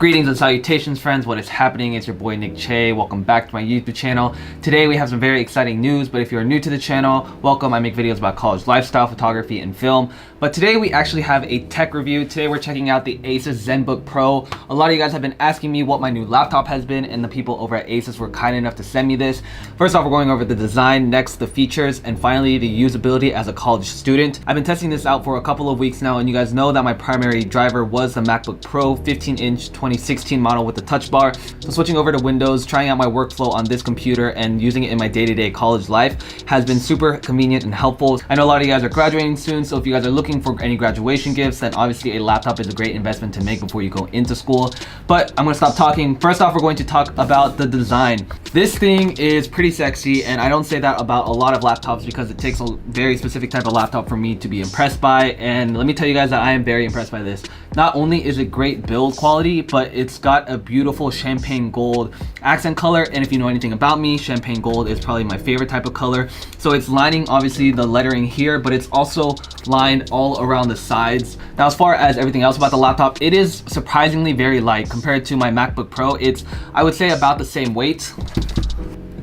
Greetings and salutations, friends. What is happening? It's your boy Nick Che. Welcome back to my YouTube channel. Today we have some very exciting news, but if you're new to the channel, welcome. I make videos about college lifestyle, photography, and film. But today we actually have a tech review. Today we're checking out the Asus Zenbook Pro. A lot of you guys have been asking me what my new laptop has been, and the people over at Asus were kind enough to send me this. First off, we're going over the design, next the features, and finally the usability as a college student. I've been testing this out for a couple of weeks now, and you guys know that my primary driver was the Macbook Pro 15-inch 2016 model with the touch bar. So switching over to Windows, trying out my workflow on this computer and using it in my day-to-day college life has been super convenient and helpful. I know a lot of you guys are graduating soon, so if you guys are looking for any graduation gifts, then obviously a laptop is a great investment to make before you go into school. But I'm gonna stop talking. First off, we're going to talk about the design. This thing is pretty sexy, and I don't say that about a lot of laptops because it takes a very specific type of laptop for me to be impressed by, and let me tell you guys that I am very impressed by this. Not only is it great build quality, but it's got a beautiful champagne gold accent color, and if you know anything about me, champagne gold is probably my favorite type of color. So it's lining obviously the lettering here, but it's also lined all around the sides. Now, as far as everything else about the laptop, it is surprisingly very light compared to my MacBook Pro. It's, I would say, about the same weight.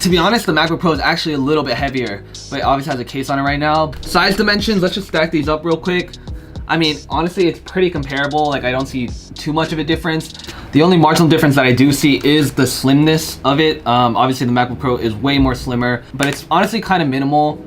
To be honest, the MacBook Pro is actually a little bit heavier, but it obviously has a case on it right now. Size dimensions, let's just stack these up real quick. I mean, honestly, it's pretty comparable. Like, I don't see too much of a difference. The only marginal difference that I do see is the slimness of it. Obviously, the MacBook Pro is way more slimmer, but it's honestly kind of minimal.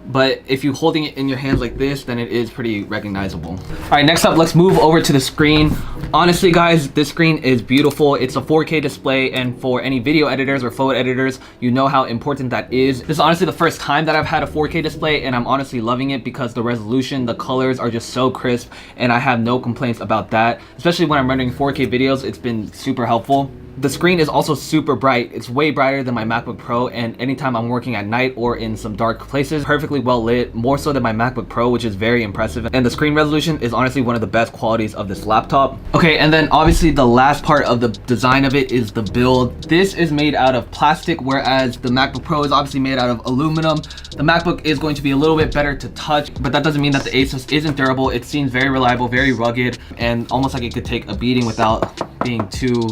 But if you're holding it in your hands like this, then it is pretty recognizable. All right, next up, let's move over to the screen. Honestly, guys, this screen is beautiful. It's a 4K display, and for any video editors or photo editors, you know how important that is. This is honestly the first time that I've had a 4K display, and I'm honestly loving it because the resolution, the colors are just so crisp, and I have no complaints about that. Especially when I'm rendering 4K videos, it's been super helpful. The screen is also super bright. It's way brighter than my MacBook Pro, and anytime I'm working at night or in some dark places, perfectly well lit, more so than my MacBook Pro, which is very impressive. And the screen resolution is honestly one of the best qualities of this laptop. Okay, and then obviously the last part of the design of it is the build. This is made out of plastic, whereas the MacBook Pro is obviously made out of aluminum. The MacBook is going to be a little bit better to touch, but that doesn't mean that the Asus isn't durable. It seems very reliable, very rugged, and almost like it could take a beating without being too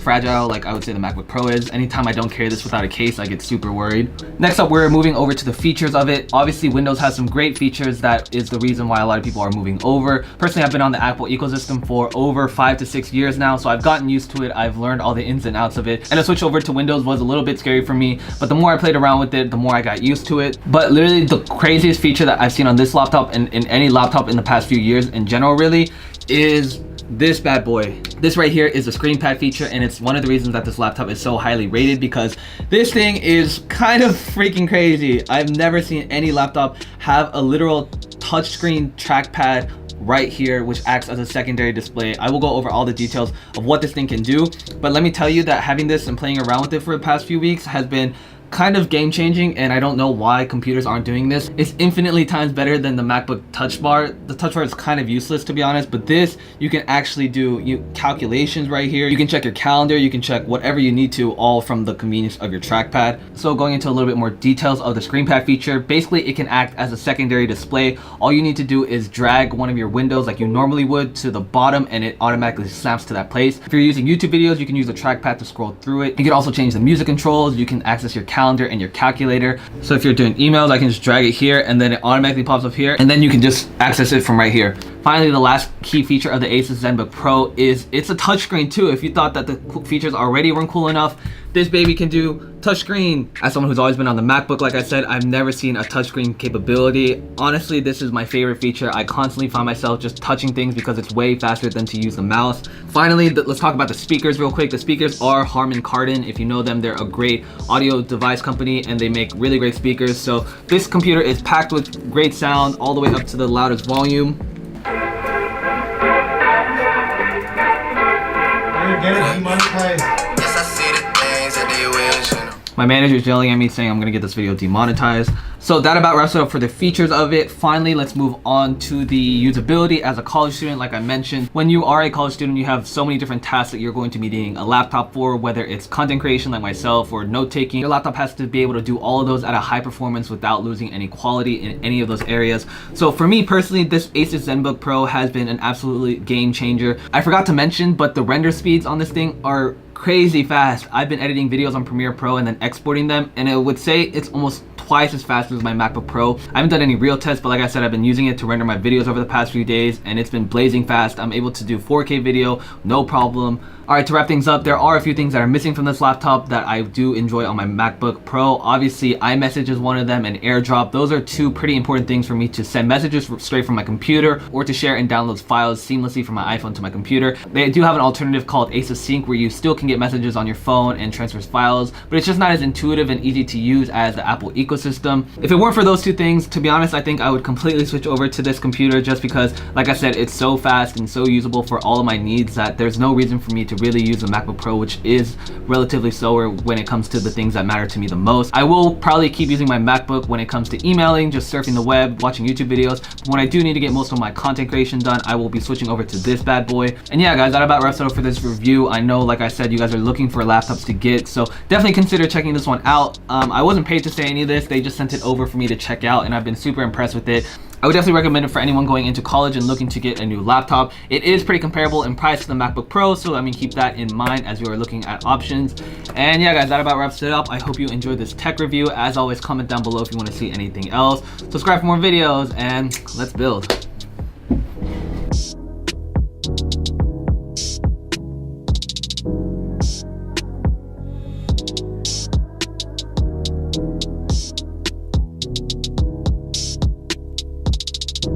fragile like I would say the MacBook Pro is. Anytime I don't carry this without a case, I get super worried. Next up, we're moving over to the features of it. Obviously, Windows has some great features. That is the reason why a lot of people are moving over. Personally, I've been on the Apple ecosystem for over 5 to 6 years now, so I've gotten used to it. I've learned all the ins and outs of it, and a switch over to Windows was a little bit scary for me, but the more I played around with it, the more I got used to it. But literally the craziest feature that I've seen on this laptop and in any laptop in the past few years in general really is this bad boy. This right here is a screen pad feature, and it's one of the reasons that this laptop is so highly rated because this thing is kind of freaking crazy. I've never seen any laptop have a literal touchscreen trackpad right here, which acts as a secondary display. I will go over all the details of what this thing can do, but let me tell you that having this and playing around with it for the past few weeks has been kind of game changing, and I don't know why computers aren't doing this. It's infinitely times better than the MacBook touch bar. The touch bar is kind of useless, to be honest, but this, you can actually do calculations right here. You can check your calendar, you can check whatever you need to, all from the convenience of your trackpad. So going into a little bit more details of the screen pad feature, basically it can act as a secondary display. All you need to do is drag one of your windows like you normally would to the bottom, and it automatically snaps to that place. If you're using YouTube videos, you can use the trackpad to scroll through it. You can also change the music controls. You can access your calendar and your calculator. So if you're doing emails, I can just drag it here, and then it automatically pops up here, and then you can just access it from right here. Finally, the last key feature of the Asus Zenbook Pro is it's a touchscreen too. If you thought that the features already weren't cool enough, this baby can do touchscreen. As someone who's always been on the MacBook, like I said, I've never seen a touchscreen capability. Honestly, this is my favorite feature. I constantly find myself just touching things because it's way faster than to use the mouse. Finally, let's talk about the speakers real quick. The speakers are Harman Kardon. If you know them, they're a great audio device company, and they make really great speakers. So this computer is packed with great sound all the way up to the loudest volume. My manager is yelling at me saying I'm gonna get this video demonetized. So that about wraps it up for the features of it. Finally, let's move on to the usability as a college student. Like I mentioned, when you are a college student, you have so many different tasks that you're going to be needing a laptop for, whether it's content creation like myself or note taking. Your laptop has to be able to do all of those at a high performance without losing any quality in any of those areas. So for me personally, this Asus Zenbook Pro has been an absolutely game changer. I forgot to mention, but the render speeds on this thing are crazy fast. I've been editing videos on Premiere Pro and then exporting them, and it would say it's almost twice as fast as my MacBook Pro. I haven't done any real tests, but like I said, I've been using it to render my videos over the past few days, and it's been blazing fast. I'm able to do 4K video, no problem. All right, to wrap things up, there are a few things that are missing from this laptop that I do enjoy on my MacBook Pro. Obviously, iMessage is one of them, and AirDrop. Those are two pretty important things for me to send messages straight from my computer or to share and download files seamlessly from my iPhone to my computer. They do have an alternative called Asus Sync where you still can get messages on your phone and transfer files, but it's just not as intuitive and easy to use as the Apple ecosystem. If it weren't for those two things, to be honest, I think I would completely switch over to this computer just because, like I said, it's so fast and so usable for all of my needs that there's no reason for me to really use a MacBook Pro, which is relatively slower when it comes to the things that matter to me the most. I will probably keep using my MacBook when it comes to emailing, just surfing the web, watching YouTube videos. But when I do need to get most of my content creation done, I will be switching over to this bad boy. And yeah, guys, that about wraps it up for this review. I know, like I said, you guys are looking for laptops to get, so definitely consider checking this one out. I wasn't paid to say any of this. They just sent it over for me to check out, and I've been super impressed with it. I would definitely recommend it for anyone going into college and looking to get a new laptop. It is pretty comparable in price to the MacBook Pro, so I mean, keep that in mind as you are looking at options. And yeah, guys, that about wraps it up. I hope you enjoyed this tech review. As always, comment down below if you want to see anything else. Subscribe for more videos, and let's build.